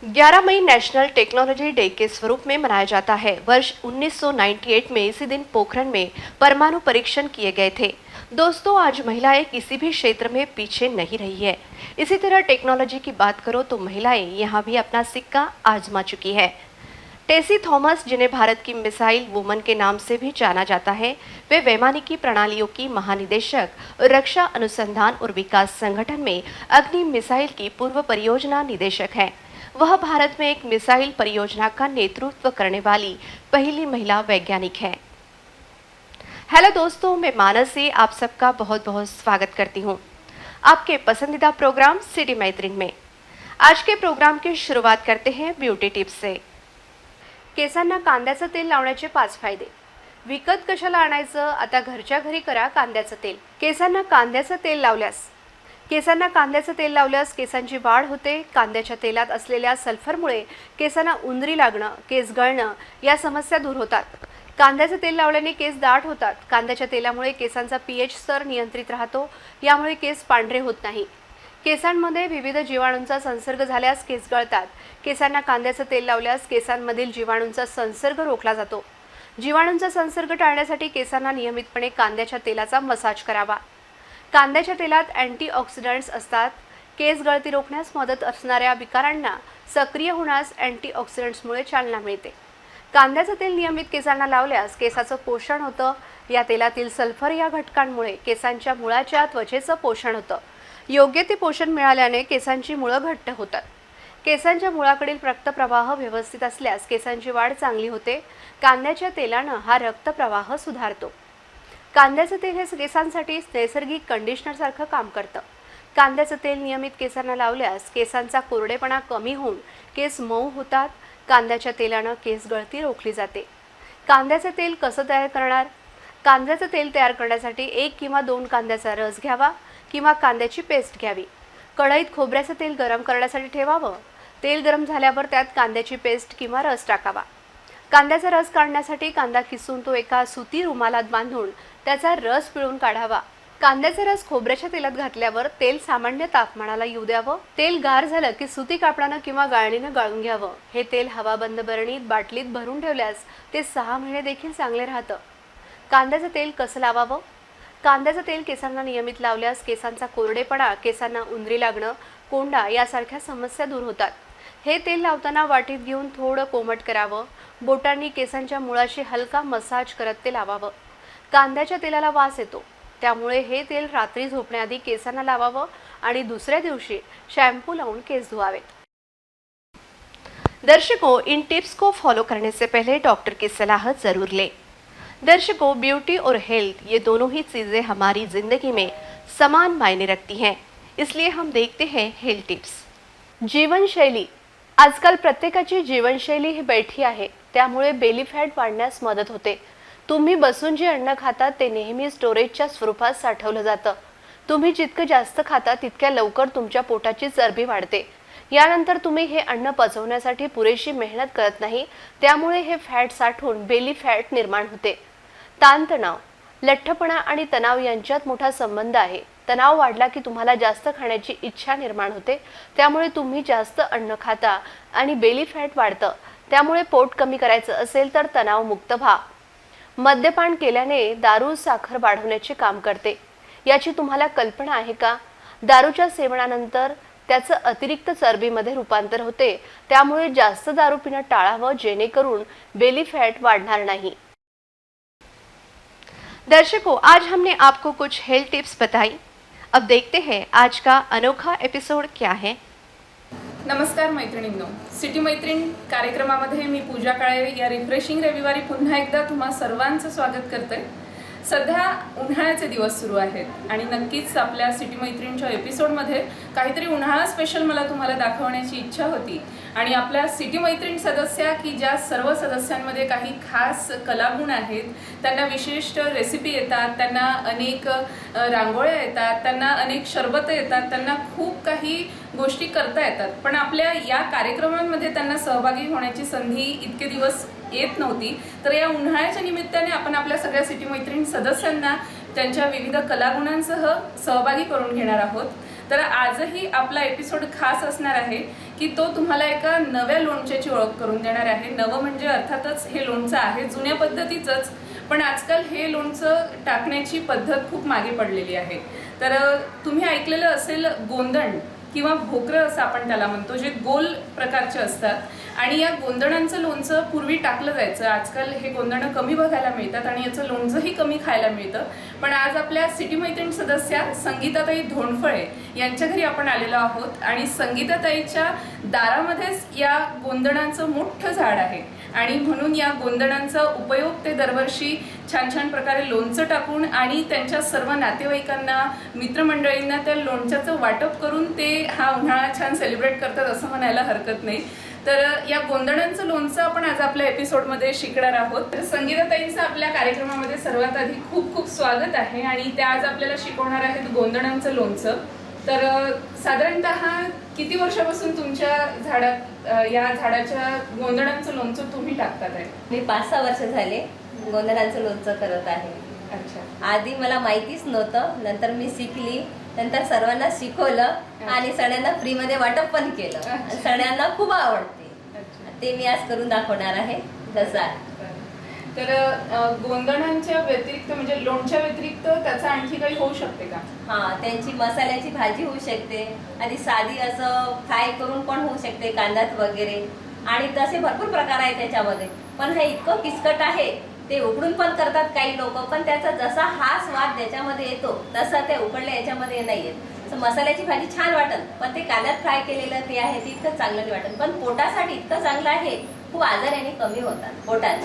11 मई national technology day के स्वरूप में मनाया जाता है। वर्ष 1998 में इसी दिन पोखरण में परमाणु परीक्षण किए गए थे। दोस्तों, आज महिलाएं किसी भी क्षेत्र में पीछे नहीं रही है। इसी तरह टेक्नोलॉजी की बात करो तो महिलाएं यहां भी अपना सिक्का आजमा चुकी है। टेसी थॉमस, जिन्हें भारत की मिसाइल वुमन के नाम से भी जाना जाता है, वे वैमानिकी प्रणालियों की महानिदेशक, रक्षा अनुसंधान और विकास संगठन में अग्नि मिसाइल की पूर्व परियोजना निदेशक हैं। वह भारत में एक मिसाइल परियोजना का नेतृत्व करने वाली पहली महिला वैज्ञानिक हैं। हेलो दोस्तों, मैं मानसी आप सबका बहुत बहुत स्वागत करती हूँ आपके पसंदीदा प्रोग्राम सिटी मैत्रीण में। आज के प्रोग्राम की शुरुआत करते हैं ब्युटी टिप्स से। केसांना कांद्याचं तेल लावण्याचे 5 फायदे। विकत कशाला आणायचं, आता घरच्या घरी करा कांद्याचं तेल। केसांना कांद्याचं तेल लावल्यास केसांची वाढ होते। कांद्याच्या तेलात असलेल्या सल्फरमुळे केसांना उंदरी लागणं, केस गळणं या समस्या दूर होतात। कांद्याचं तेल लावल्याने केस दाट होतात। कांद्याच्या तेलामुळे केसांचा पीएच स्तर नियंत्रित राहतो, यामुळे केस पांढरे होत नाही। केसांमध्ये विविध जीवाणूंचा संसर्ग झाल्यास केस गळतात। केसांना कांद्याचं तेल लावल्यास केसांमधील जीवाणूंचा संसर्ग रोखला जातो। जीवाणूंचा संसर्ग टाळण्यासाठी केसांना नियमितपणे कांद्याच्या तेलाचा मसाज करावा। कांद्याच्या तेलात अँटीऑक्सिडंट्स असतात। केस गळती रोखण्यास मदत असणाऱ्या विकारांना सक्रिय होण्यास अँटीऑक्सिडंट्समुळे चालना मिळते। कांद्याचं तेल नियमित केसांना लावल्यास केसाचं पोषण होतं। या तेलातील सल्फर या घटकांमुळे केसांच्या मुळाच्या त्वचेचं पोषण होतं। योग्य ते पोषण मिळाल्याने केसांची मुळं घट्ट होतात। केसांच्या मुळाकडील रक्तप्रवाह व्यवस्थित असल्यास केसांची वाढ चांगली होते। कांद्याच्या तेलानं हा रक्तप्रवाह सुधारतो। कांद्याचं तेल हे केसांसाठी नैसर्गिक कंडिशनर सारखं काम करतं। कांद्याचं तेल नियमित केसांना लावल्यास केसांचा कोरडेपणा कमी होऊन केस मऊ होतात। कांद्याच्या तेलानं केस गळती रोखली जाते। कांद्याचं तेल कसं तयार करणार? कांद्याचं तेल तयार करण्यासाठी 1 किंवा 2 कांद्याचा रस घ्यावा किंवा कांद्याची पेस्ट घ्यावी। कढईत खोबऱ्याचं तेल गरम करण्यासाठी ठेवावं। तेल गरम झाल्यावर त्यात कांद्याची पेस्ट किंवा रस टाकावा। कांद्याचा रस काढण्यासाठी कांदा किसून तो एका सुती रुमालात बांधून त्याचा रस पिळून काढावा। कांद्याचा रस खोबऱ्याच्या तेलात घातल्यावर तेल सामान्य तापमानाला येऊ द्यावं। तेल गार झालं की सुती कापडानं किंवा गाळणीनं गाळून घ्यावं। हे तेल हवाबंद बरणीत बाटलीत भरून ठेवल्यास ते 6 महिने देखील चांगले राहतं। कांद्याचं तेल कसं लावावं? कांद्याचं तेल केसांना नियमित लावल्यास केसांचा कोरडेपणा, केसांना उंदरी लागणं, कोंडा यासारख्या समस्या दूर होतात। हे तेल लावताना वाटीत घेऊन थोडं कोमट करावं। बोटांनी केसांच्या मुळाशी हलका मसाज करत ते लावावं। कांद्याच्या तेलाला वास येतो, त्यामुळे हे तेल रात्री झोपण्याआधी केसांना लावावं आणि दुसऱ्या दिवशी शॅम्पू लावून केस धुवावेत। दर्शकों, इन टिप्स को फॉलो करने से पहले डॉक्टर की सलाह जरूर लें। दर्शकों, ब्यूटी और हेल्थ ये दोनों ही चीज़ें हमारी ज़िंदगी में समान मायने रखती हैं, इसलिए हम देखते हैं हेल्थ टिप्स। जीवनशैली। आजकाल प्रत्येकाची जीवनशैली ही बैठी आहे, त्यामुळे बेली फॅट वाढण्यास मदत होते। तुम्ही बसून जे अन्न खाता ते नेहमी स्टोरेजच्या स्वरूपात साठवलं जातं। तुम्ही जितकं जास्त खाता तितक्या लवकर तुमच्या पोटाची चरबी वाढते। यानंतर तुम्ही हे अन्न पचवण्यासाठी पुरेशी मेहनत करत नाही, त्यामुळे हे फॅट साठून बेली फॅट निर्माण होते। ताणतणाव, लठ्ठपणा आणि तणाव यांच्यात मोठा संबंध आहे। तणाव वाढला की तुम्हाला जास्त खाण्याची इच्छा निर्माण होते, त्यामुळे तुम्ही जास्त अन्न खाता आणि बेली फॅट वाढतं। त्यामुळे पोट कमी करायचं असेल तर तणावमुक्त व्हा। मद्यपान केल्याने दारू साखर वाढवण्याचे काम करते, याची तुम्हाला कल्पना आहे का? दारूच्या सेवनानंतर त्याचं अतिरिक्त चरबीमध्ये रूपांतर होते, त्यामुळे जास्त दारू पिणं टाळावं जेणेकरून बेली फॅट वाढणार नाही। दर्शकों, आज हमने आपको कुछ हेल्थ टिप्स बताई। अब देखते हैं आज का अनोखा एपिसोड क्या है। नमस्कार मैत्रिणींनो, सिटी मैत्रीण कार्यक्रमामध्ये मी पूजा काळे या रिफ्रेशिंग रविवारी पुन्हा एकदा तुम्हा सर्वांचं स्वागत करते। सध्या उन्हाळ्याचे दिवस सुरू आहेत आणि नक्कीच आपल्या सिटी मैत्रीणच्या एपिसोडमध्ये काहीतरी उन्हाळा स्पेशल मला तुम्हाला दाखवण्याची इच्छा होती आणि आपल्या सिटी मैत्रीण सदस्या की ज्या सर्व सदस्यांमध्ये काही खास कलागुण आहेत, त्यांना विशिष्ट रेसिपी येतात, त्यांना अनेक रांगोळ्या येतात, त्यांना अनेक शरबत येतात, त्यांना खूप काही गोष्टी करता येतात, पण आपल्या या कार्यक्रमांमध्ये त्यांना सहभागी होण्याची संधी इतके दिवस येत नव्हती। तर या उन्हाळ्याच्या निमित्ताने आपण आपल्या सगळ्या सिटी मैत्रीण सदस्यांना त्यांच्या विविध कलागुणांसह सहभागी करून घेणार आहोत। तर आजही आपला एपिसोड खास असणार आहे की तो तुम्हाला एका नव्या लोणच्याची ओळख करून देणार आहे. नवं म्हणजे अर्थातच हे लोणचं आहे जुन्या पद्धतीचंच, पण आजकाल हे लोणचं टाकण्याची पद्धत खूप मागे पडलेली आहे. तर तुम्ही ऐकलेलं असेल गोंदण किंवा भोकरं असं आपण त्याला म्हणतो, जे गोल प्रकारचे असतात. आणि या गोंदणांचं लोणचं पूर्वी टाकलं जायचं. आजकाल हे गोंदणं कमी बघायला मिळतात आणि याचं लोणचंही कमी खायला मिळतं. पण आज आपल्या सिटी मैत्रीण सदस्या संगीताताई धोंडफळे यांच्या घरी आपण आलेलो आहोत आणि संगीताताईच्या दारामध्येच या गोंदणांचं मोठं झाड आहे आणि म्हणून या गोंदणांचा उपयोग ते दरवर्षी छान छान प्रकारे लोणचं टाकून आणि त्यांच्या सर्व नातेवाईकांना मित्रमंडळींना त्या लोणच्याचं वाटप करून ते हा उन्हाळा छान सेलिब्रेट करतात असं म्हणायला हरकत नाही. तर या गोंदणांचं लोणचं आपण आज आपल्या एपिसोडमध्ये शिकणार आहोत. तर संगीताताईंचं आपल्या कार्यक्रमामध्ये सर्वात आधी खूप खूप स्वागत आहे आणि त्या आज आपल्याला शिकवणार आहेत गोंदणांचं लोणचं. तर साधारणतः किती वर्षापासून तुमच्या या झाडाच्या गोंदणांचं लोणचं तुम्ही टाकतात आहे? मी 5-6 वर्ष झाले गोंदणांचं लोणचं करत आहे. अच्छा. आधी मला माहितीच नव्हतं, नंतर मी शिकली, नंतर सर्वांना शिकवलं आणि सगळ्यांना फ्रीमध्ये वाटप पण केलं. सगळ्यांना खूप आवडते. ते मी आज करून दाखवणार आहे जसं आहे. तर गोंदणांच्या व्यतिरिक्त म्हणजे लोणच्या व्यतिरिक्त त्याचं आणखी काही होऊ शकते का? हा, त्यांची मसाल्याची भाजी होऊ शकते, आधी साधी असं फ्राय करून पण होऊ शकते कांद्यात वगैरे, आणि तसे भरपूर प्रकार आहेत त्याच्यामध्ये. पण हे इतकं किचकट आहे, ते उकडून पण करतात काही लोक, पण त्याचा जसा हा स्वाद त्याच्यामध्ये येतो तसा ते उकडल्या याच्यामध्ये नाही येत. मसाल्याची भाजी छान वाटत, पण ते कांद्यात फ्राय केलेलं ते आहे ते इतकं चांगलं नाही वाटत. पण पोटासाठी इतकं चांगलं आहे, खूप आजार याने कमी होतात पोटात.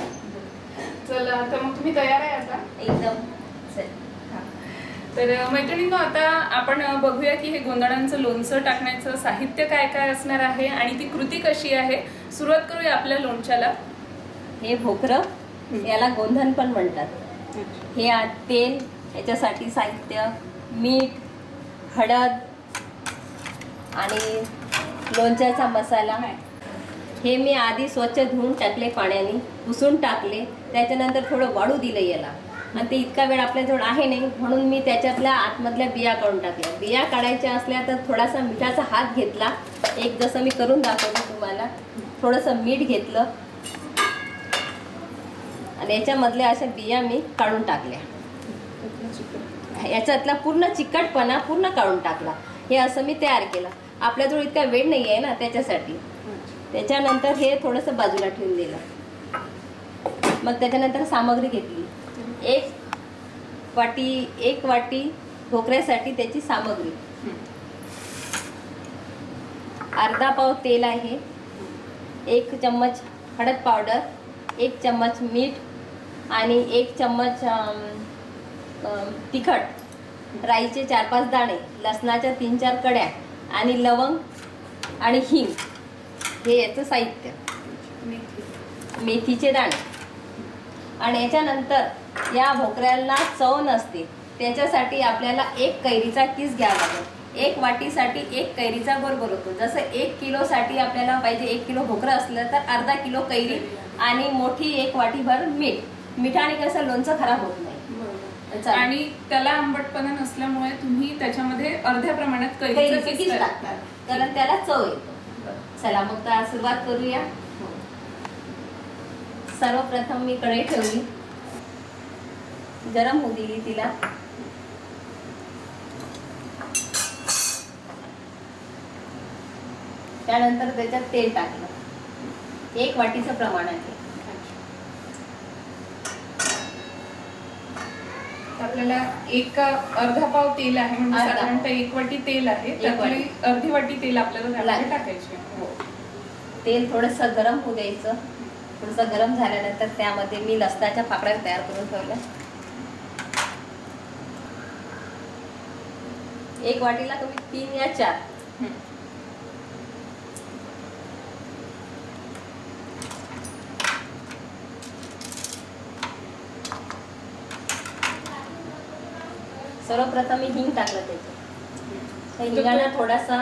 चला, तर मग तुम्ही तयार आहे आता? एकदम. तर मैत्रिणींनो, आता आपण बघूया की हे गोंदणांचं लोणचं टाकण्याचं साहित्य काय काय असणार आहे आणि ती कृती कशी आहे. सुरुवात करूया आपल्या लोणच्याला. हे भोकरं, याला गोंधण पण म्हणतात. हे तेल, याच्यासाठी साहित्य मीठ, हळद आणि लोणच्याचा मसाला. हे मी आधी स्वच्छ धुवून टाकले, पाण्याने पुसून टाकले, त्याच्यानंतर थोडं वाळू दिलं याला. आणि ते इतका वेळ आपल्याजवळ आहे नाही म्हणून मी त्याच्यातल्या आतमधल्या बिया काढून टाकल्या. बिया काढायच्या असल्या तर थोडासा मिठाचा हात घेतला, एक जसं मी करून दाखवते तुम्हाला. थोडंसं मीठ घेतलं आणि याच्यामधल्या अशा बिया मी काढून टाकल्या. याच्यातला पूर्ण चिकटपणा पूर्ण काढून टाकला. हे असं मी तयार केलं. आपल्याजवळ इतका वेळ नाही आहे ना त्याच्यासाठी. त्याच्यानंतर हे थोडंसं बाजूला ठेवून दिलं. मग त्याच्यानंतर सामग्री घेतली. एक वाटी भोकऱ्यासाठी त्याची सामग्री. अर्धा पाव तेल आहे, 1 चम्मच हळद पावडर, 1 चम्मच मीठ आणि 1 चम्मच तिखट, राईचे 4-5 दाणे, लसणाच्या 3-4 कड्या आणि लवंग आणि हिंग. हे याचं साहित्य. मेथीचे दाणे. आणि याच्यानंतर या भोकऱ्याला चव नसते, त्याच्यासाठी आपल्याला 1 कैरीचा किस घ्यावा लागेल. 1 वाटीसाठी 1 कैरीचा बरोबर होतो. जसं 1 किलोसाठी आपल्याला पाहिजे 1 किलो भोकरं असलं तर अर्धा किलो कैरी आणि मोठी 1 वाटीभर मीठ. मिठाने कसं लोणचं खराब होत नाही आणि त्याला आंबटपणा नसल्यामुळे तुम्ही त्याच्यामध्ये अर्ध्या प्रमाणात कैरीचं किस टाकतात, कारण त्याला चव येतो. चला मग तर सुरुवात करूया. सर्वप्रथम मी कढई ठेवली, गरम होऊ दिली तिला. त्यानंतर त्याच्यात तेल टाकलं, 1 वाटीचं प्रमाण आहे. आपल्याला अर्धा पाव तेल आहे म्हणजे अर्धा. साधारणतः 1 वाटी तेल आहे, त्यातली अर्धी वाटी तेल आपल्याला त्यामध्ये टाकायचे. तेल थोडंसं गरम होऊ द्यायचं. थोडंसं गरम झाल्यानंतर त्यामध्ये मी लसणाच्या पाकळ्या तयार करून ठेवल्या. 1 वाटीला कमी 3 या 4. सर्वप्रथम मी हिंग टाकलं त्याच्यात. हिंगाला थोडासा.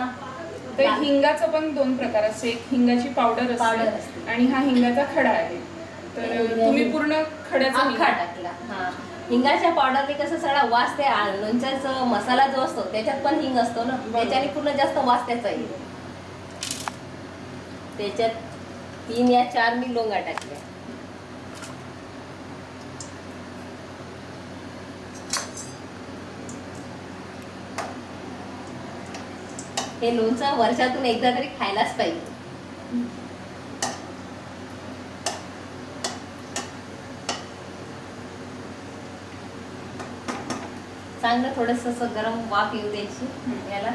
तर हिंगाचं पण 2 प्रकार असते. एक हिंगाची पावडर असते आणि हा हिंगाचा खडा आहे. तर तुम्ही पूर्ण खड्याचा अख्खा टाकला. हा, हिंगाच्या पावडरने कसं सगळा वास ते लोणच्याचा मसाला जो असतो त्याच्यात पण हिंग असतो ना, त्याच्याने पूर्ण जास्त वास त्याचा येतो. त्याच्यात 3 या 4 मी लोंगा टाकल्या. हे लोणचं वर्षातून एकदा तरी खायलाच पाहिजे. चांगलं थोडंसं असं गरम वाफ येऊ द्यायची याला.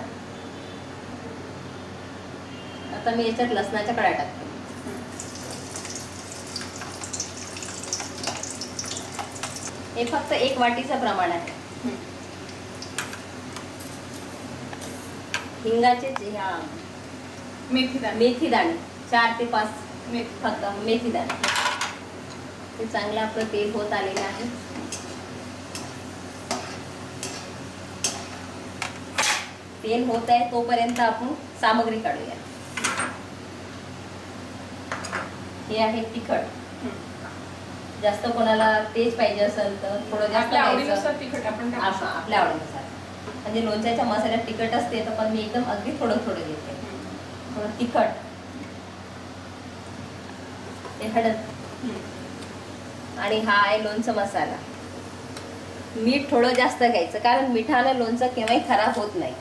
आता मी याच्यात लसणाच्या कळ्या टाकते. हे फक्त 1 वाटीचं प्रमाण आहे. हिंगाचे मेथी दाणे 4 ते 5 फक्त मेथी दाणे. हे चांगलं आपलं तेल होत आलेलं आहे. तेल होत आहे तोपर्यंत आपण सामग्री काढूया. हे आहे तिखट. जास्त कोणाला तेज पाहिजे असेल तर थोडं जास्त घ्यायचं. तिखट आपण आपल्या आवडीनुसार. म्हणजे लोणच्याच्या मसाल्यात तिखट असते तर पण मी एकदम अगदी थोडं थोडं घेते. थोडं तिखट, ते हळद आणि हा आहे लोणचं मसाला. मीठ थोडं जास्त घ्यायचं कारण मिठानं लोणचं केव्हाही खराब होत नाही.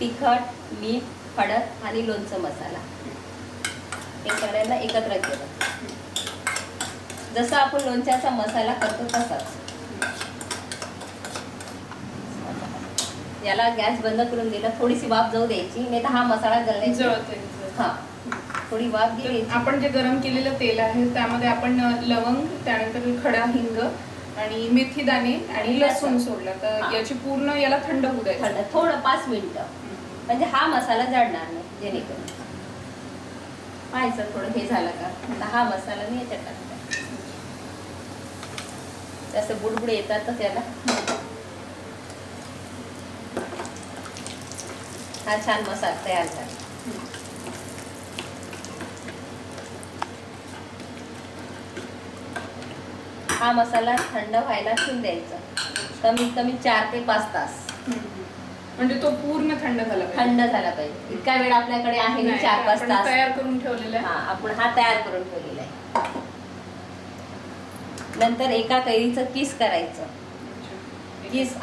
तिखट, मीठ, हळद आणि लोणचं मसाला हे सगळ्यांना एकत्र केलं. जसं आपण लोणच्याचा मसाला करतो तसाच. याला गॅस बंद करून दिला. थोडीशी वाफ जाऊ द्यायची, नाही तर हा मसाला जळण्याची. हा, थोडी वाफ दिली. आपण जे गरम केलेलं तेल आहे त्यामध्ये आपण लवंग, त्यानंतर खडा हिंग आणि मेथी दाणे आणि लसूण सोडला. तर याची पूर्ण याला थंड होऊ द्यायचं. थंड थोडं 5 मिनिटं, म्हणजे हा मसाला जळणार नाही. जेणेकरून पाहायचं थोडं हे झालं का, आता हा मसाला मी याच्यात टाकते. असं बुडबुड येतात तर त्याला हा छान मसाला तयार झाला. हा मसाला थंड व्हायला ठेवून द्यायचा कमीत कमी 4 ते 5 तास. म्हणजे तो पूर्ण थंड झाला पाहिजे. थंड झाला पाहिजे. इतका वेळ आपल्याकडे आहे 4-5 तास तयार करून ठेवलेला आहे. आपण हा तयार करून ठेवलेला आहे. नंतर एका कैरीचं किस करायचं. किस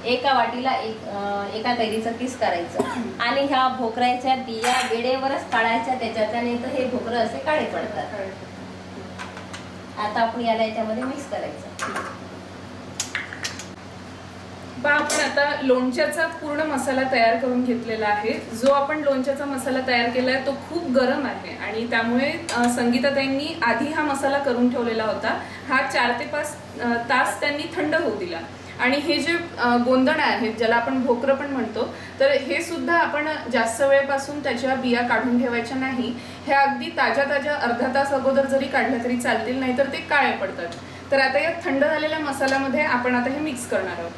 एका वाटीला एका कैरीचं किस करायचं आणि ह्या भोकराच्या बिया वेळेवरच काढायच्या त्याच्यात, आणि तर हे भोकरं असे काळे पडतात. आता आपण याला याच्यामध्ये मिक्स करायचं. आपण आता लोणच्याचा पूर्ण मसाला तयार करून घेतलेला आहे. जो आपण लोणच्याचा मसाला तयार केलाय तो खूप गरम आहे आणि त्यामुळे संगीताताईंनी आधी हा मसाला करून ठेवलेला होता. हा 4 ते 5 तास त्यांनी थंड होऊ दिला. आणि हे जे गोंदण आहेत ज्याला आपण भोकरं पण म्हणतो, तर हे सुद्धा आपण जास्त वेळपासून त्याच्या बिया काढून ठेवायच्या नाही. हे अगदी ताज्या ताज्या अर्धा तास अगोदर जरी काढल्या तरी चालतील, नाहीतर ते काळे पडतात. तर आता या थंड झालेल्या मसाल्यामध्ये आपण आता हे मिक्स करणार आहोत.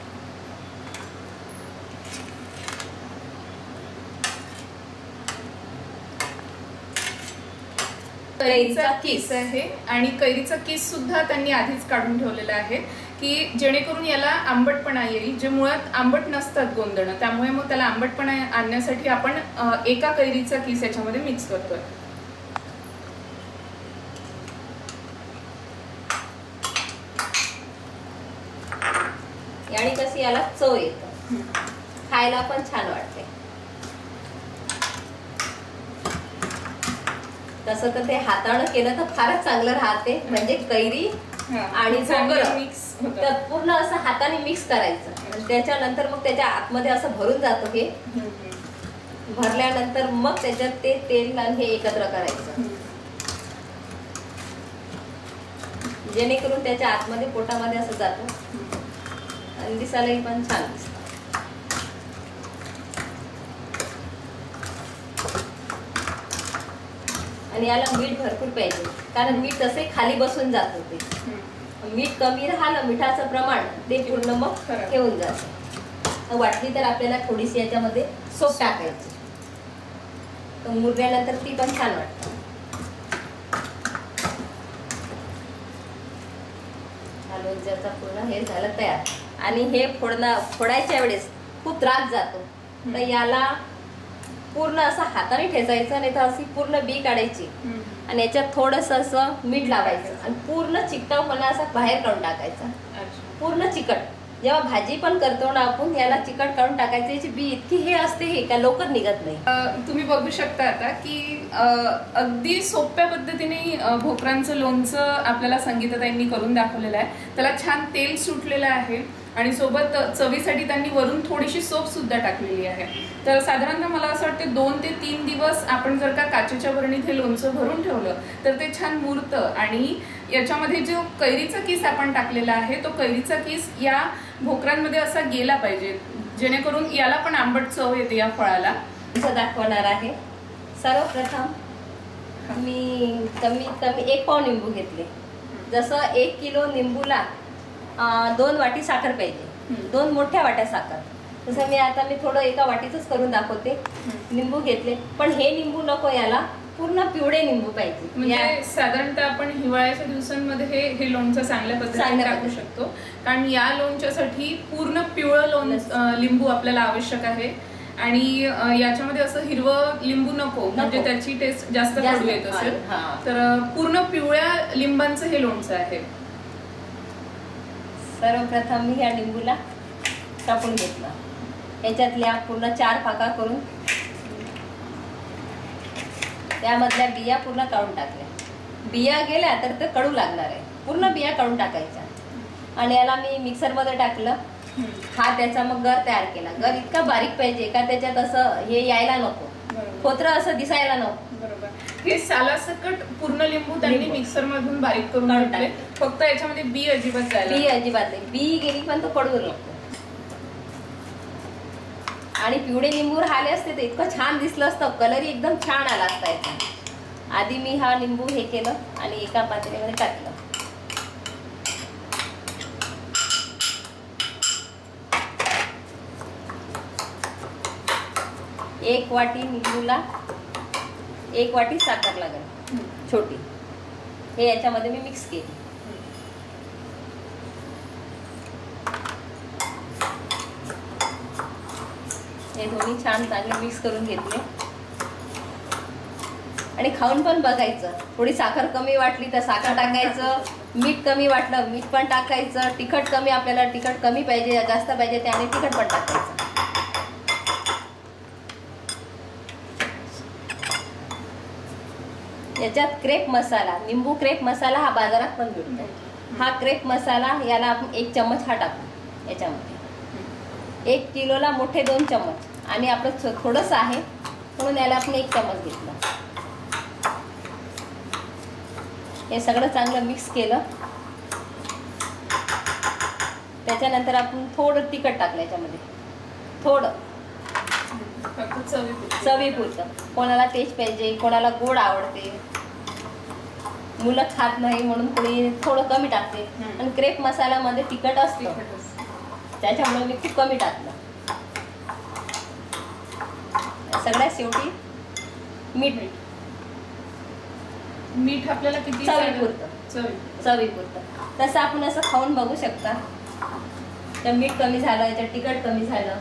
कैरीचा किस आहे आणि कैरीचा किस सुद्धा त्यांनी आधीच काढून ठेवलेला आहे की जेणेकरून याला आंबटपणा येईल. जे मुळात आंबट नसतात गोंदणं, त्यामुळे मग त्याला आंबटपणा आणण्यासाठी आपण एका कैरीचा किस याच्यामध्ये मिक्स करतोय. आणि कशी याला चव येतं, खायला पण छान वाटते. तसं तर ते हाताने केलं तर फारच चांगलं राहते. म्हणजे कैरी आणि भोकरं मिक्स त्यात पूर्ण असं हाताने मिक्स करायचं. त्याच्यानंतर मग त्याच्या आतमध्ये असं भरून जातं. हे भरल्यानंतर मग त्याच्यात ते तेल आणि हे एकत्र करायचं, जेणेकरून त्याच्या आतमध्ये पोटामध्ये असं जातं आणि दिसायलाही पण छान दिसतं. आणि याला मीठ भरपूर पाहिजे, कारण मीठ तसे खाली बसून जात होते. मीठ कमी राहिलं, मिठाचं प्रमाण ते पूर्ण मग ठेवून जातं. वाटली तर आपल्याला थोडीशी याच्यामध्ये सोप टाकायची. तर मुरल्यानंतर ती पण छान वाटतं. हा लोणच्याचा पूर्ण हे झालं तयार. आणि हे फोडायच्या वेळेस खूप त्रास जातो, तर याला पूर्ण असं हाताने ठेचायचं, नाही तर अशी पूर्ण बी काढायची आणि याच्यात थोडंसं असं मीठ लावायचं आणि पूर्ण चिकटपणा असा बाहेर काढून टाकायचा, पूर्ण चिकट. जेव्हा भाजी पण करतो ना आपण, याला चिकट काढून टाकायचं. याची बी इतकी हे असते हे का लवकर निघत नाही. तुम्ही बघू शकता आता की अगदी सोप्या पद्धतीने भोकरांचं लोणचं आपल्याला संगीताताईंनी करून दाखवलेलं आहे. त्याला छान तेल सुटलेलं आहे आणि सोबत चवीसाठी त्यांनी वरून थोडीशी सोप सुद्धा टाकलेली आहे. तर साधारणतः मला असं वाटतं 2 ते 3 दिवस आपण जर का काचेच्या बरणीत हे लोणचं भरून ठेवलं तर ते छान मुरतं. आणि याच्यामध्ये जो कैरीचा किस आपण टाकलेला आहे, तो कैरीचा किस या भोकरांमध्ये असा गेला पाहिजे, जेणेकरून याला पण आंबट चव येते या फळाला. असं दाखवणार आहे. सर्वप्रथम मी कमीत कमी 1 पाव लिंबू घेतले. जसं 1 किलो लिंबूला 2 वाटी साखर पाहिजे, 2 मोठ्या वाट्या साखर. तसं मी थोडं एका वाटीचंच करून दाखवते. लिंबू घेतले, पण हे लिंबू नको, याला पूर्ण पिवळे लिंबू पाहिजे. म्हणजे साधारणतः आपण हिवाळ्याच्या दिवसांमध्ये हे लोणचं चांगल्या पद्धतीने टाकू शकतो, कारण या लोणच्यासाठी पूर्ण पिवळं लिंबू आपल्याला आवश्यक आहे. आणि याच्यामध्ये असं हिरवं लिंबू नको, म्हणजे त्याची टेस्ट जास्त कडू येत असेल. तर पूर्ण पिवळ्या लिंबांचं हे लोणचं आहे. सर्वप्रथम मी या लिंबूला कापून घेतला. याच्यातल्या पूर्ण 4 फाका करून त्यामधल्या बिया पूर्ण काढून टाकल्या. बिया गेल्या तर ते कडू लागणार आहे, पूर्ण बिया काढून टाकायच्या. आणि याला मी मिक्सरमध्ये टाकलं. हा त्याचा मग गर तयार केला. गर इतका बारीक पाहिजे का त्याच्यात असं हे यायला नको, खोत्र असं दिसायला नको. बरोबर. हे सालासकट पूर्ण लिंबू त्यांनी मिक्सर मधून बारीक करून टाकले. फक्त याच्यामध्ये बी अजिबात जायला, बी अजिबात नाही. बी गेली पण तो कडू लागतो. आणि पिवळे लिंबू राहिले असते तर इतकं छान दिसलं असतं, कलरही एकदम छान आला असता याचा. आधी मी हा लिंबू हे केलं आणि एका पातेल्यामध्ये टाकलं. एक वाटी लिंबूला 1 वाटी साखर लागेल छोटी. हे याच्यामध्ये मी मिक्स केली. हे दोन्ही छान चांगले मिक्स करून घेतले. आणि खाऊन पण बघायचं. थोडी साखर कमी वाटली तर साखर टाकायचं, मीठ कमी वाटलं मीठ पण टाकायचं, तिखट कमी आपल्याला तिखट कमी पाहिजे जास्त पाहिजे त्याने तिखट पण टाकायचं. याच्यात क्रेप मसाला, लिंबू क्रेप मसाला हा बाजारात पण मिळतो. हा क्रेप मसाला याला आपण 1 चम्मच हा टाकू याच्यामध्ये. 1 किलोला मोठे 2 चम्मच आणि आपलं थोडंसं आहे म्हणून याला आपण 1 चम्मच घेतलं. हे सगळं चांगलं मिक्स केलं. त्याच्यानंतर आपण थोडं तिखट टाकलं याच्यामध्ये, थोडं चवीपुरतं. कोणाला तेज पाहिजे, कोणाला गोड आवडते, मुलं खात नाही म्हणून कोणी थोडं कमी टाकते. आणि क्रेप मसाल्यामध्ये तिखट असतं त्याच्यामुळे मी खूप कमी टाकलं. सगळ्यात शेवटी मीठ आपल्याला किती चवीपुरतं. तसं आपण असं खाऊन बघू शकता. तर मीठ कमी झालं, याच्यात तिखट कमी झालं,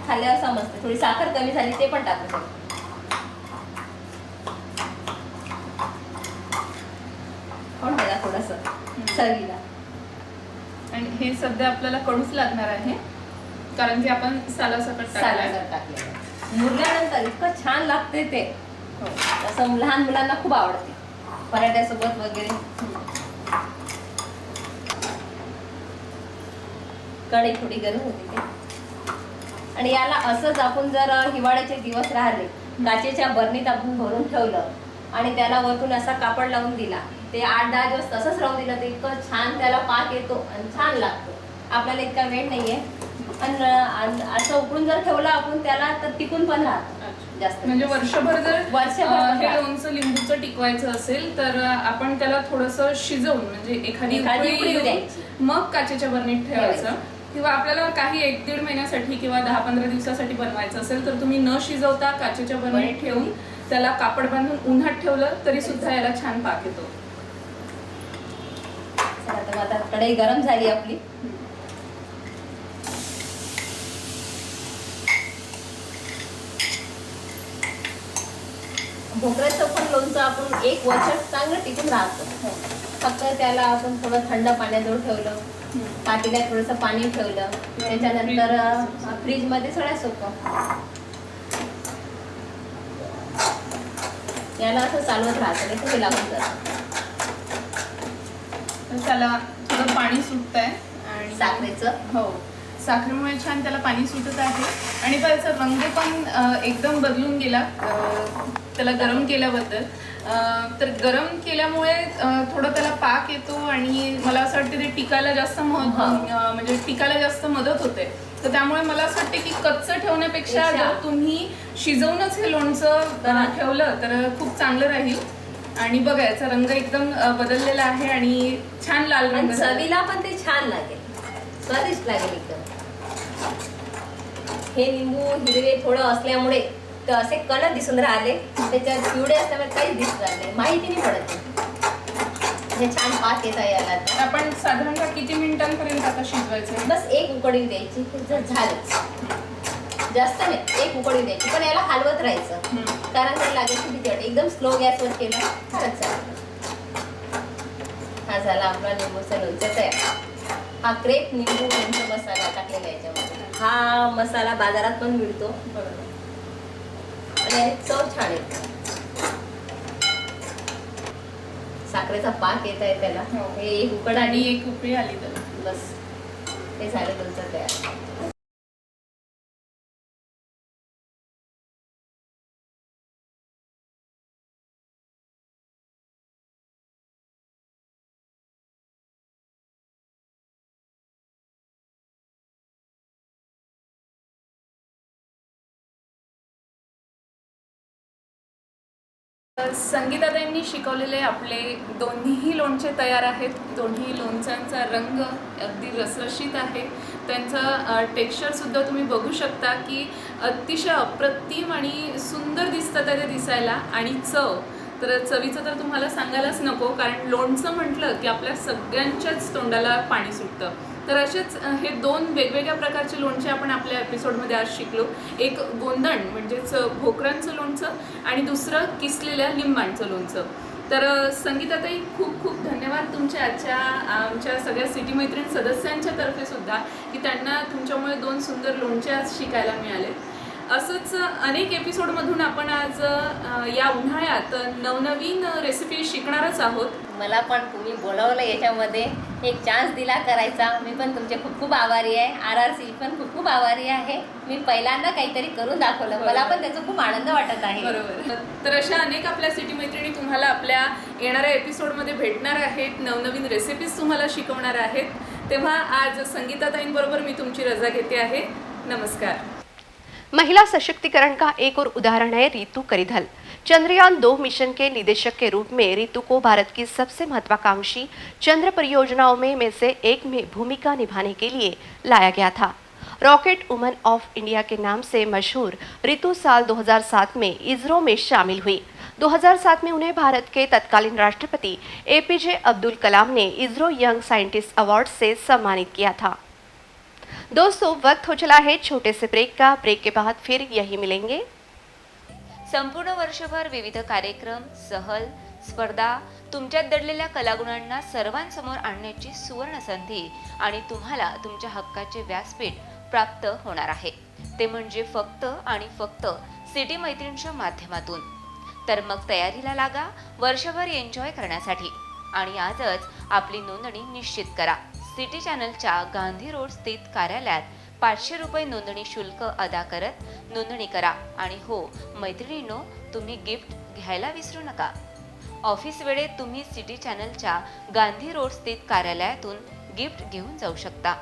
खाल्ल्यावर समजते. थोडी साखर कमी झाली ते पण टाकू शकतो. खाऊन बघा थोडंसं चवीला. आणि हे सध्या आपल्याला कडूच लागणार आहे कारण की आपण सालासकट टाकले. मुरल्यानंतर इतकं छान लागते ते. असं लहान मुलांना खूप आवडते पराठ्यासोबत वगैरे. कढई थोडी गरम होती ते. आणि याला असंच आपण जर हिवाळ्याचे दिवस राहिले काचेच्या बरणीत आपण भरून ठेवलं आणि त्याला वरतून असा कापड लावून दिला, ते 8-10 दिवस तसंच राहून दिलं तर इतकं छान त्याला पाक येतो आणि छान लागतो. आपल्याला इतका वेळ नाहीये. आणि असं उकडून जर ठेवलं आपण त्याला तर टिकून पण राहतं जास्त. म्हणजे वर्षभर जर हे लोणचं लिंबूचं टिकवायचं असेल तर आपण त्याला थोडंसं शिजवून म्हणजे एखादी उकळी द्यायची, मग काचेच्या बरणीत ठेवायचं. किंवा आपल्याला काही 1-1.5 महिन्यासाठी किंवा 10-15 दिवसासाठी बनवायचं असेल तर तुम्ही न शिजवता काचेच्या बरणीत ठेवून त्याला कापड बांधून उन्हात ठेवलं तरी सुद्धा याला छान पाक येतो. चला, तर आता कढई गरम झाली आपली. भोकऱ्याचं पण लोणचं आपण 1 वर्ष चांगलं टिकून राहतो. फक्त त्याला आपण थोडं थंड पाण्याजवळ ठेवलं, पातेल्यात थोडंसं पाणी ठेवलं, त्याच्यानंतर फ्रीज मध्ये सगळ्यात सोपं. याला असं चालवत राहतं, नाही तर हे लागून जातं. तर त्याला थोडं पाणी सुटत आहे आणि साखरेचं हो, साखरेमुळे छान त्याला पाणी सुटत आहे. आणि त्याचा रंग पण एकदम बदलून गेला त्याला गरम केल्याबद्दल. तर गरम केल्यामुळे थोडं त्याला पाक येतो आणि मला असं वाटतं ते टिकायला जास्त म्हणजे टिकायला जास्त मदत होते. तर त्यामुळे मला असं वाटतं की कच्चं ठेवण्यापेक्षा जर तुम्ही शिजवूनच हे लोणचं ठेवलं तर खूप चांगलं राहील. आणि बघा याचा रंग एकदम बदललेला आहे आणि छान लाल रंग आणि चवीला पण ते छान लागेल, स्वादिष्ट लागेल एकदम. हे लिंबू हिरवे थोडं असल्यामुळे तर असे कलर दिसून राहिले, त्याच्यात पिवळे असल्यामुळे काहीच दिसत नाही, माहिती नाही पडत. हे छान पाक येत आहे याला. तर आपण साधारणतः किती मिनिटांपर्यंत आता शिजवायचं? बस 1 उकळी द्यायची, जर झालंच, जास्त नाही, 1 उकळी द्यायची. पण याला हलवत राहायचं, कारण त्याला लागायची भीती वाटते. एकदम स्लो गॅसवर केलं तरच चालेल. हा झाला आपला लिंबूचं लोणचं तयार. हा क्रेप लिंबू लोणचं मसाला टाकलेला आहे याच्यामध्ये. हा मसाला बाजारात पण मिळतो आणि याची चव छान येते. साखरेचा पाक येत आहे त्याला. हे 1 उकड आणि 1 उकळी आली तर बस हे झालं लोणचं तयार. संगीताताईंनी शिकवलेले आपले दोन्हीही लोणचे तयार आहेत. दोन्ही लोणच्यांचा रंग अगदी रसरशीत आहे. त्यांचं टेक्स्चरसुद्धा तुम्ही बघू शकता की अतिशय अप्रतिम आणि सुंदर दिसतं ते दिसायला. आणि चव तर चवीचं तर तुम्हाला सांगायलाच नको, कारण लोणचं म्हटलं की आपल्या सगळ्यांच्याच तोंडाला पाणी सुटतं. तर असेच हे 2 वेगवेगळ्या प्रकारचे लोणचे आपण आपल्या एपिसोडमध्ये आज शिकलो. एक गोंदण म्हणजेच भोकरांचं लोणचं आणि दुसरं किसलेल्या लिंबांचं लोणचं. तर संगीताताई खूप खूप धन्यवाद तुमचे आमच्या सगळ्या सिटी मैत्रीण सदस्यांच्या तर्फे सुद्धा, की त्यांना तुमच्यामुळे 2 सुंदर लोणचे आज शिकायला मिळाले. असंच अनेक एपिसोडमधून आपण आज या उन्हाळ्यात नवनवीन रेसिपी शिकणारच आहोत. मला पण तुम्ही बोलवलं याच्यामध्ये, एक चान्स दिला करायचा. मी पण तुमचे खूप खूप आभारी आहे. RRC पण खूप खूप आभारी आहे. मी पहिल्यांदा काहीतरी करून दाखवलं, मला पण त्याचा खूप आनंद वाटत आहे. बरोबर. तर अशा अनेक आपल्या सिटी मैत्रिणी तुम्हाला आपल्या येणाऱ्या एपिसोडमध्ये भेटणार आहेत, नवनवीन रेसिपीज तुम्हाला शिकवणार आहेत. तेव्हा आज संगीताताईंबरोबर मी तुमची रजा घेते आहे. नमस्कार. महिला सशक्तिकरण का एक और उदाहरण है रितु करिधल। चंद्रयान 2 मिशन के निदेशक के रूप में रितु को भारत की सबसे महत्वाकांक्षी चंद्र परियोजनाओं में से एक में भूमिका निभाने के लिए लाया गया था। रॉकेट वुमन ऑफ इंडिया के नाम से मशहूर रितु साल 2007 में इसरो में शामिल हुई। 2007 में उन्हें भारत के तत्कालीन राष्ट्रपति APJ अब्दुल कलाम ने इसरो यंग साइंटिस्ट अवार्ड से सम्मानित किया था। दोस्तों, वक्त हो चला है छोटे से ब्रेक का। ब्रेक के बाद फिर यही मिलेंगे। संपूर्ण वर्षभर विविध कार्यक्रम, सहल, स्पर्धा, तुमच्यात दडलेल्या कलागुणांना सर्वांसमोर आणण्याची सुवर्ण संधी आणि तुम्हाला तुमच्या हक्काचे व्यासपीठ प्राप्त होणार आहे, ते म्हणजे फक्त आणि फक्त सिटी मैत्रिणींच्या माध्यमातून. तर मग तयारीला लागा वर्षभर एन्जॉय करण्यासाठी आणि आजच आपली नोंदणी निश्चित करा. सिटी चॅनलच्या गांधी रोड स्थित कार्यालयात 500 रुपये नोंदणी शुल्क अदा करत नोंदणी करा. आणि हो मैत्रिणींनो, तुम्ही गिफ्ट घ्यायला विसरू नका. ऑफिस वेळेत तुम्ही सिटी चॅनलच्या गांधी रोड स्थित कार्यालयातून गिफ्ट घेऊन जाऊ शकता.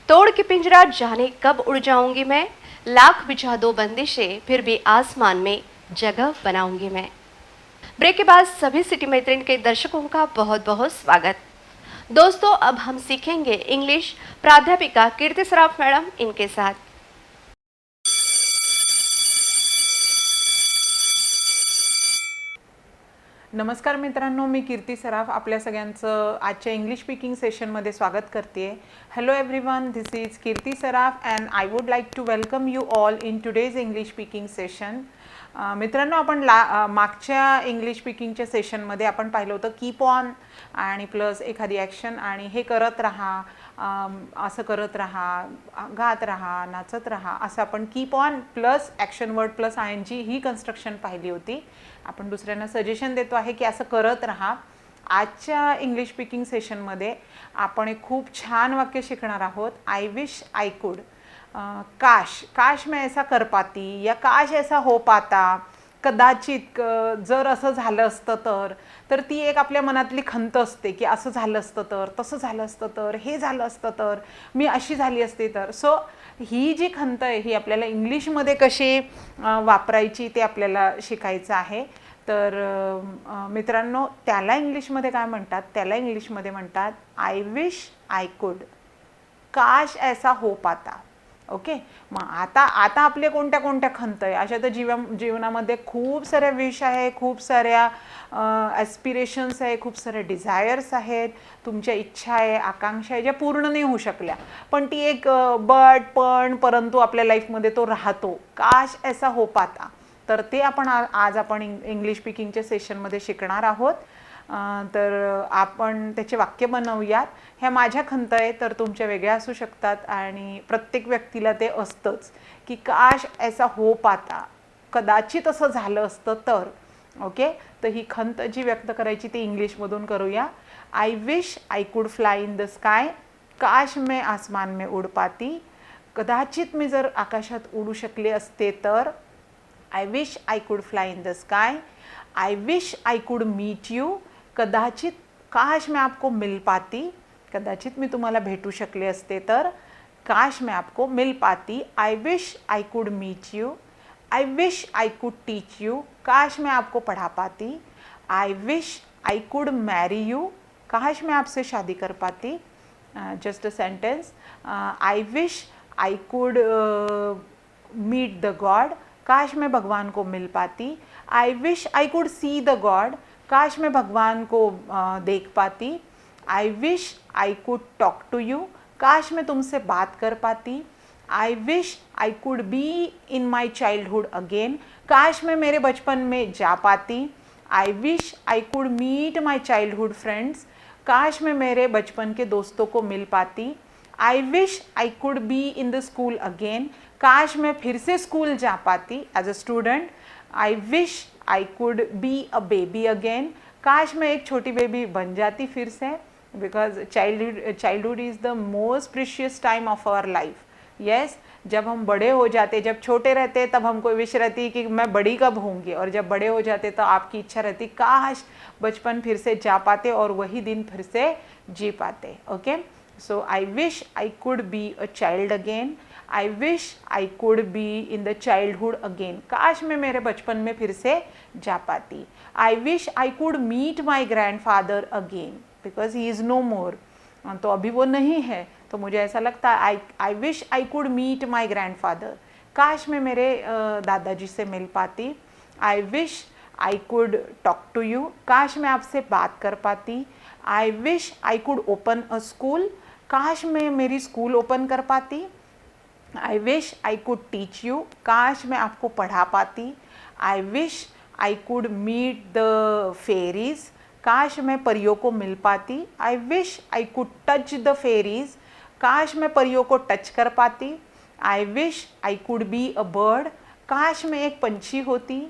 तोड़ के पिंजरा जाने कब उड़ जाऊंगी मैं, लाख बिछा दो बंदिशें फिर भी आसमान में जगह बनाऊंगी मैं। ब्रेक के बाद सभी सिटी मैत्रीण के दर्शकों का बहुत बहुत स्वागत। दोस्तों अब हम सीखेंगे इंग्लिश प्राध्यापिका कीर्ति सराफ मैडम इनके साथ। नमस्कार मित्रांनो, मी कीर्ती सराफ आपल्या सगळ्यांचं आजच्या इंग्लिश स्पीकिंग सेशनमध्ये स्वागत करते. Hello everyone, this is Kirti Saraf and I would like to welcome you all in today's English speaking session. मित्रांनो, आपण मागच्या इंग्लिश स्पीकिंगच्या सेशनमध्ये आपण पाहिलं होतं कीप ऑन आणि प्लस एखादी ॲक्शन आणि हे करत राहा, असं करत राहा, गात राहा, नाचत राहा, असं आपण keep on plus action word plus I N G ही कन्स्ट्रक्शन पाहिली होती. आपण दुसऱ्यांना सजेशन देतो आहे की असं करत राहा. आजच्या इंग्लिश स्पीकिंग सेशनमध्ये आपण एक खूप छान वाक्य शिकणार आहोत. आय विश आय कुड, काश, काश मैं ऐसा कर पाती या काश ऐसा हो पाता, कदाचित, जर असं झालं असतं तर ती एक आपल्या मनातली खंत असते की असं झालं असतं तर, तसं झालं असतं तर, हे झालं असतं तर, मी अशी झाली असते तर. सो ही जी खंत आहे ही आपल्याला इंग्लिशमध्ये कशी वापरायची ते आपल्याला शिकायचं आहे. तर मित्रांनो, त्याला इंग्लिशमध्ये काय म्हणतात? त्याला इंग्लिशमध्ये म्हणतात आय विश आय कुड, काश ऐसा हो पाता. ओके, मग आता आपले कोणत्या कोणत्या खंत आहे? अशा तर जीवनामध्ये खूप साऱ्या विश आहे, खूप साऱ्या ॲस्पिरेशन्स आहे, खूप सारे डिझायर्स आहेत, तुमच्या इच्छा आहे, आकांक्षा आहे ज्या पूर्ण नाही होऊ शकल्या, पण ती एक परंतु आपल्या लाईफमध्ये तो राहतो. काश ऐसा हो पाता. तर ते आपण आज आपण इंग्लिश स्पीकिंगच्या सेशनमध्ये शिकणार आहोत. तर आपण त्याचे वाक्य बनवूयात. ह्या माझ्या खंत आहे, तर तुमच्या वेगळ्या असू शकतात आणि प्रत्येक व्यक्तीला ते असतंच की काश ऐसा हो पाता, कदाचित असं झालं असतं तर. ओके, तर ही खंत जी व्यक्त करायची ती इंग्लिशमधून करूया. I wish I could fly in the sky, काश मैं आसमान में उड़ पाती, कदाचित मी जर आकाशात उडू शकले असते तर. I wish I could fly in the sky, I wish I could meet you, कदाचित, काश मैं आपको मिल पाती, कदाचित मी तुम्हाला भेटू शकले असते तर, काश मैं आपको मिल पाती. आई wish I could meet you, I wish I could teach you, काश मैं आपको पढ़ा पाती. आई विश आई कुड मैरी यू, काश मैं आपसे शादी कर पाती. Just a sentence. I wish I could meet the God, काश मैं भगवान को मिल पाती. आई wish I could see the God, काश मैं भगवान को देख पाती. आई विश आई कुड टॉक टू यू, काश मैं तुमसे बात कर पाती. आई wish I could be in my childhood again, काश मैं मेरे बचपन में जा पाती. आई wish I could meet my childhood friends, काश मैं मेरे बचपन के दोस्तों को मिल पाती. आई wish I could be in the school again, काश मैं फिर से स्कूल जा पाती as a student. I wish I could be a baby again, काश मैं एक छोटी बेबी बन जाती फिर से. Because childhood is the most precious time of our life. Yes, जब हम बड़े हो जाते, जब छोटे रहते तब हमको विश रहती कि मैं बड़ी कब होंगी, और जब बड़े हो जाते तो आपकी इच्छा रहती काश बचपन फिर से जा पाते और वही दिन फिर से जी पाते. Okay, so I wish I could be a child again, I wish I could be in the childhood again, काश मैं मेरे बचपन में फिर से जा पाती. आई wish I could meet my grandfather again because he is no more, तो अभी वो नहीं है, तो मुझे ऐसा लगता है आई wish I could meet my grandfather, काश मैं मेरे दादाजी से मिल पाती. आई विश आई कुड टॉक टू यू, काश मैं आपसे बात कर पाती. आई विश आई कुड ओपन अ स्कूल, काश मैं मेरी स्कूल ओपन कर पाती. आई wish I could teach you, काश मैं आपको पढ़ा पाती. आई wish I could meet the fairies, काश मैं परियों को मिल पाती. आई विश आई कुड टच द फेरीज, काश मैं परियों को टच कर पाती. आई wish I could be a bird, काश मैं एक पंछी होती.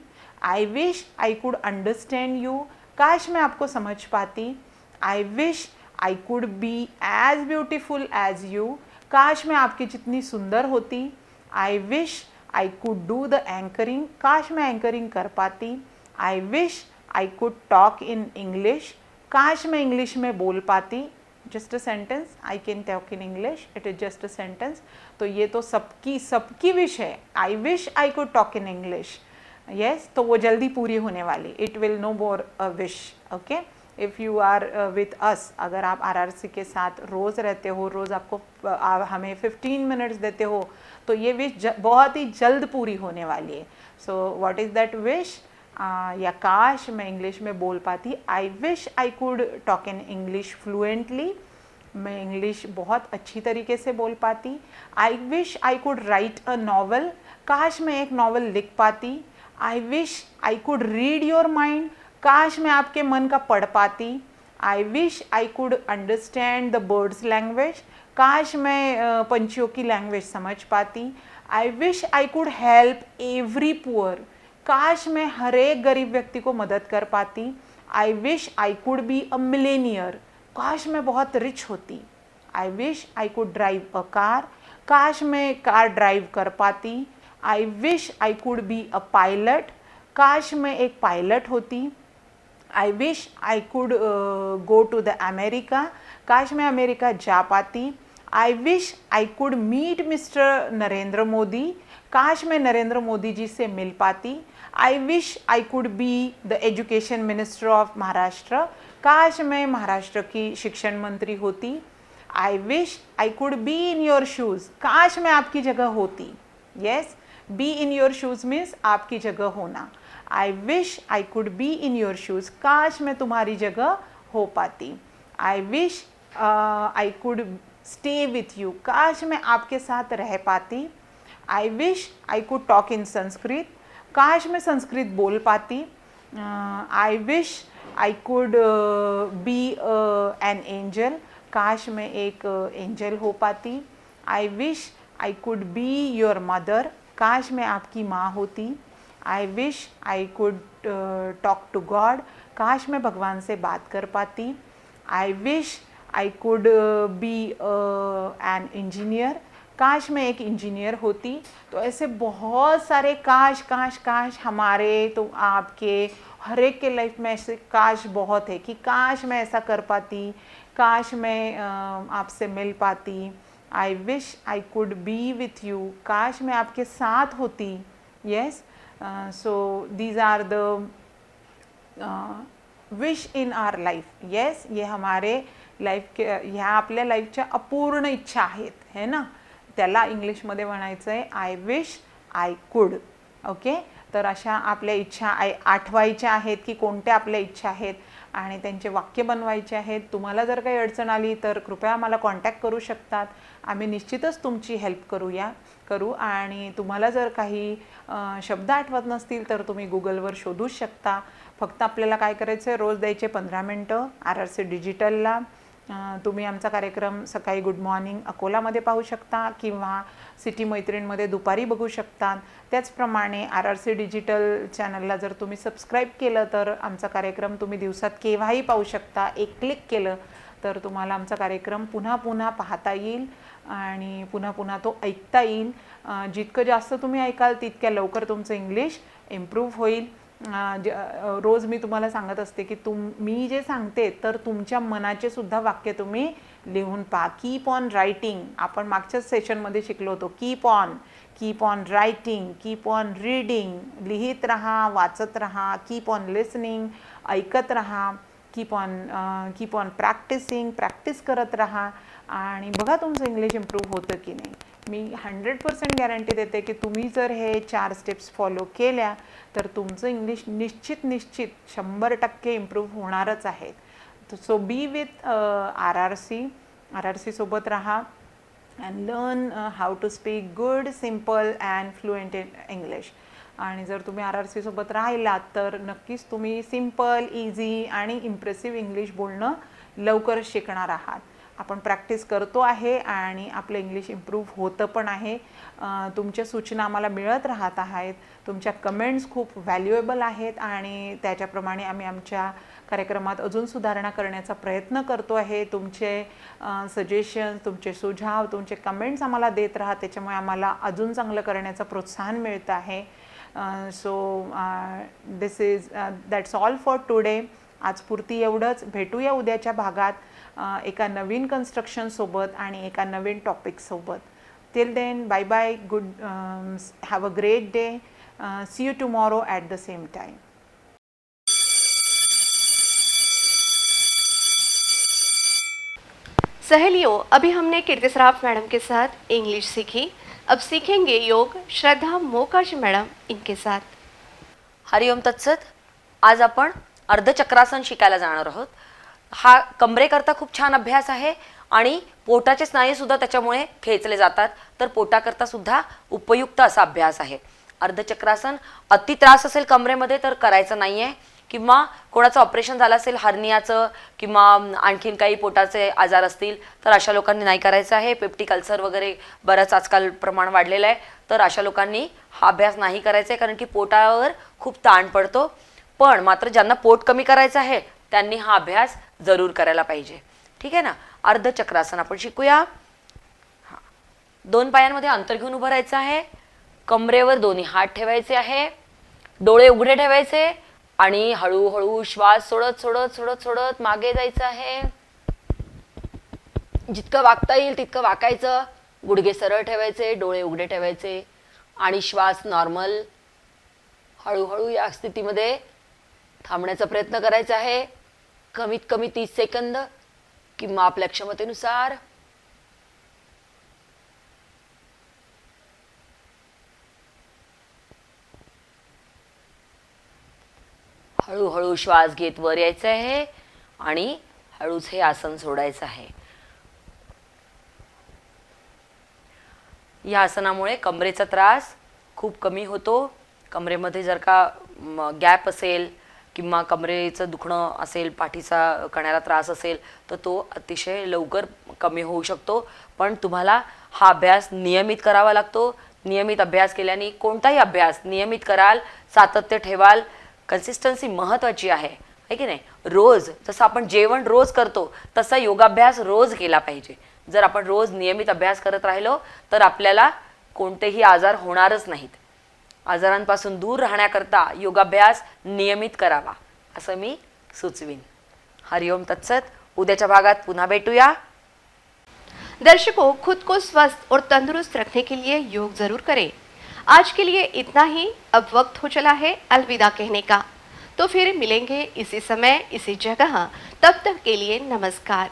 आई विश आई कुड अंडरस्टैंड यू, काश मैं आपको समझ पाती. आई wish I could be as beautiful as you, काश मैं आपकी जितनी सुंदर होती. आई विश आई कुड डू द एंकरिंग, काश मैं एंकरिंग कर पाती. आई विश आई कुड टॉक इन इंग्लिश, काश मैं इंग्लिश में बोल पाती. Just a sentence, I can talk in English, it is just a sentence. तो ये तो सबकी विश है. आई विश आई कुड टॉक इन इंग्लिश. यस, तो वो जल्दी पूरी होने वाली. It will no more a wish. Okay, if you are with us, अगर आप आरआरसी के साथ रोज़ रहते हो, रोज़ आपको हमें 15 मिनट्स देते हो, तो ये विश बहुत ही जल्द पूरी होने वाली है. So what is that wish? या काश मैं इंग्लिश में बोल पाती. आई विश आई कुड टॉक इन इंग्लिश फ्लुएंटली. मैं इंग्लिश बहुत अच्छी तरीके से बोल पाती. आई wish I could write a novel. काश मैं एक नॉवल लिख पाती. आई विश आई कुड रीड योर माइंड. काश मैं आपके मन का पढ़ पाती. आई विश आई कुड अंडरस्टैंड द बर्ड्स लैंग्वेज. काश मैं पंछियों की लैंग्वेज समझ पाती. आई विश आई कुड हेल्प एवरी पुअर. काश मैं हर एक गरीब व्यक्ति को मदद कर पाती. आई wish I could be a millionaire. काश मैं बहुत रिच होती. आई विश आई कुड ड्राइव अ कार. काश मैं कार ड्राइव कर पाती. आई wish I could be a pilot. काश मैं एक पायलट होती. आई wish I could go to the America. काश मैं अमेरिका जा पाती. आई wish I could meet mister Narendra Modi. काश मैं नरेंद्र मोदी जी से मिल पाती. आई wish I could be the education minister of Maharashtra. काश मैं महाराष्ट्र की शिक्षण मंत्री होती. आई wish I could be in your shoes. काश मैं आपकी जगह होती. Yes, be in your shoes means आपकी जगह होना. आई wish I could be in your shoes. काश मैं तुम्हारी जगह हो पाती. आई विश आई कुड स्टे विथ यू. काश मैं आपके साथ रह पाती. आई विश आई कुड टॉक इन संस्कृत. काश मैं संस्कृत बोल पाती. आई wish I could B an angel. काश मैं एक एंजल हो पाती. आई wish I could be your mother. काश मैं आपकी माँ होती. आई विश आई कुड टॉक टू गॉड. काश मैं भगवान से बात कर पाती. आई wish I could B an engineer. काश मैं एक इंजीनियर होती. तो ऐसे बहुत सारे काश काश काश हमारे तो आपके हर एक के लाइफ में ऐसे काश बहुत है कि काश मैं ऐसा कर पाती. काश मैं आपसे मिल पाती. आई wish I could B with you. काश मैं आपके साथ होती. Yes, so these are the wish in our life. Yes, ये हमारे लाईफ के ह्या आपल्या लाईफच्या अपूर्ण इच्छा आहेत, है ना. त्याला इंग्लिशमध्ये म्हणायचं आहे आय विश आय कुड. ओके, तर अशा आपल्या इच्छा आठवायच्या आहेत की कोणत्या आपल्या इच्छा आहेत आणि त्यांचे वाक्य बनवायचे आहेत. तुम्हाला जर काही अडचण आली तर कृपया आम्हाला कॉन्टॅक्ट करू शकतात. आम्ही निश्चितच तुमची हेल्प करू. आणि तुम्हाला जर काही शब्द आठवत नसतील तर तुम्ही गुगलवर शोधू शकता. फक्त आपल्याला काय करायचं आहे, रोज द्यायचे 15 मिनटं RRC डिजिटलला. तुम्ही आमचा कार्यक्रम सकाळी गुड मॉर्निंग अकोलामध्ये पाहू शकता किंवा सिटी मैत्रीणमध्ये दुपारी बघू शकता. त्याचप्रमाणे RRC डिजिटल चॅनलला जर तुम्ही सबस्क्राईब केलं तर आमचा कार्यक्रम तुम्ही दिवसात केव्हाही पाहू शकता. एक क्लिक केलं तर तुम्हाला आमचा कार्यक्रम पुन्हा पुन्हा पाहता येईल आणि पुन्हा पुन्हा तो ऐकता येईल. जितकं जास्त तुम्ही ऐकाल तितक्या लवकर तुमचं इंग्लिश इम्प्रूव्ह होईल. रोज मी तुम्हाला सांगत असते की मी जे सांगते तर तुमच्या मनाचे सुद्धा वाक्य तुम्ही लिहून पहा. Keep on writing. आपण मागच्याच सेशनमध्ये शिकलो होतो. Keep on writing, keep on reading. लिहित राहा, वाचत राहा. कीप ऑन लिसनिंग, ऐकत राहा. कीप ऑन प्रॅक्टिस करत राहा आणि बघा तुमचं इंग्लिश इम्प्रूव्ह होतं की नाही. मी 100% गॅरंटी देते की तुम्ही जर हे 4 स्टेप्स फॉलो केल्या तर तुमचं इंग्लिश निश्चित 100% इम्प्रूव्ह होणारच आहे. सो बी विथ RRC सोबत राहा and learn how to speak good, simple and fluent in English. आणि जर तुम्ही RRC सोबत राहिलात तर नक्कीच तुम्ही सिम्पल, इझी आणि इम्प्रेसिव्ह इंग्लिश बोलणं लवकर शिकणार आहात. आपण प्रॅक्टिस करतो आहे आणि आपलं इंग्लिश इम्प्रूव्ह होतं पण आहे. तुमच्या सूचना आम्हाला मिळत राहत आहेत. तुमच्या कमेंट्स खूप व्हॅल्युएबल आहेत आणि त्याच्याप्रमाणे आम्ही आमच्या कार्यक्रमात अजून सुधारणा करण्याचा प्रयत्न करतो आहे. तुमचे सजेशन्स, तुमचे सुझाव, तुमचे कमेंट्स आम्हाला देत राहा. त्याच्यामुळे आम्हाला अजून चांगलं करण्याचं प्रोत्साहन मिळतं आहे. So that's all for today. आज पुरती एवढंच. भेटूया उद्याच्या भागात एका नवीन कन्स्ट्रक्शनसोबत आणि एका नवीन टॉपिकसोबत. Till then, bye bye, good, have a great day. See you tomorrow at the same time. सहेलियों, अभी हमने कीर्ति सराफ मैडम के साथ इंग्लिश सीखी। अब सीखेंगे योग श्रद्धा मोकाश मैडम इनके साथ। हरिओम तत्सत. आज आपण अर्धचक्रासन शिकायला जाणार आहोत. हा कमरेकरता खूप छान अभ्यास आहे आणि पोटाचे स्नायू सुद्धा त्याच्यामुळे खेचले जातात, तर पोटाकरता सुद्धा उपयुक्त असा अभ्यास आहे. अर्धचक्रासन अति त्रास असेल कमरेमध्ये तर करायचं नाहीये, किंवा कोणाचं ऑपरेशन झालं असेल हर्नियाचं किंवा आणखीन काही पोटाचे आजार असतील तर अशा लोकांनी नाही करायचं आहे. पेप्टिक अल्सर वगैरे बरंच आजकाल प्रमाण वाढलेलं आहे, तर अशा लोकांनी हा अभ्यास नाही करायचा आहे, कारण की पोटावर खूप ताण पडतो. पण मात्र ज्यांना पोट कमी करायचं आहे त्यांनी हा अभ्यास जरूर करायला पाहिजे. ठीक आहे ना. अर्धचक्रासन आपण शिकूया. हा, 2 पायांमध्ये अंतर घेऊन उभं राहायचं आहे. कमरेवर दोन्ही हात ठेवायचे आहे. डोळे उघडे ठेवायचे आणि हळूहळू श्वास सोडत सोडत सोडत सोडत मागे जायचं आहे. जितकं वाकता येईल तितकं वाकायचं. गुडघे सरळ ठेवायचे, डोळे उघडे ठेवायचे आणि श्वास नॉर्मल हळूहळू या स्थितीमध्ये थांबण्याचा प्रयत्न करायचा आहे. कमीत कमी 30 सेकंद किंवा आपल्या क्षमतेनुसार. हळूहळू श्वास घेत वर यायचं आहे आणि हळूच हे आसन सोडायचं आहे. या आसनामुळे कमरेचा त्रास खूप कमी होतो. कमरेमध्ये जर का गॅप असेल किंवा कमरेचं दुखणं असेल, पाठीचा कण्याला त्रास असेल तर तो अतिशय लवकर कमी होऊ शकतो. पण तुम्हाला हा अभ्यास नियमित करावा लागतो. नियमित अभ्यास केल्याने, कोणताही अभ्यास नियमित कराल, सातत्य ठेवाल, कन्सिस्टन्सी महत्त्वाची आहे की नाही. रोज जसं आपण जेवण रोज करतो तसा योगाभ्यास रोज केला पाहिजे. जर आपण रोज नियमित अभ्यास करत राहिलो तर आपल्याला कोणतेही आजार होणारच नाहीत. आजारांपासून दूर राहण्याकरता योगाभ्यास नियमित करावा असं मी सुचवीन. हरिओम तत्सत. उद्याच्या भागात पुन्हा भेटूया. दर्शकों, खुद को स्वस्थ और तंदुरुस्त रखने के लिए योग जरूर करें। आज के लिए इतना ही। अब वक्त हो चला है अलविदा कहने का। तो फिर मिलेंगे इसी समय इसी जगह। तब तक के लिए नमस्कार।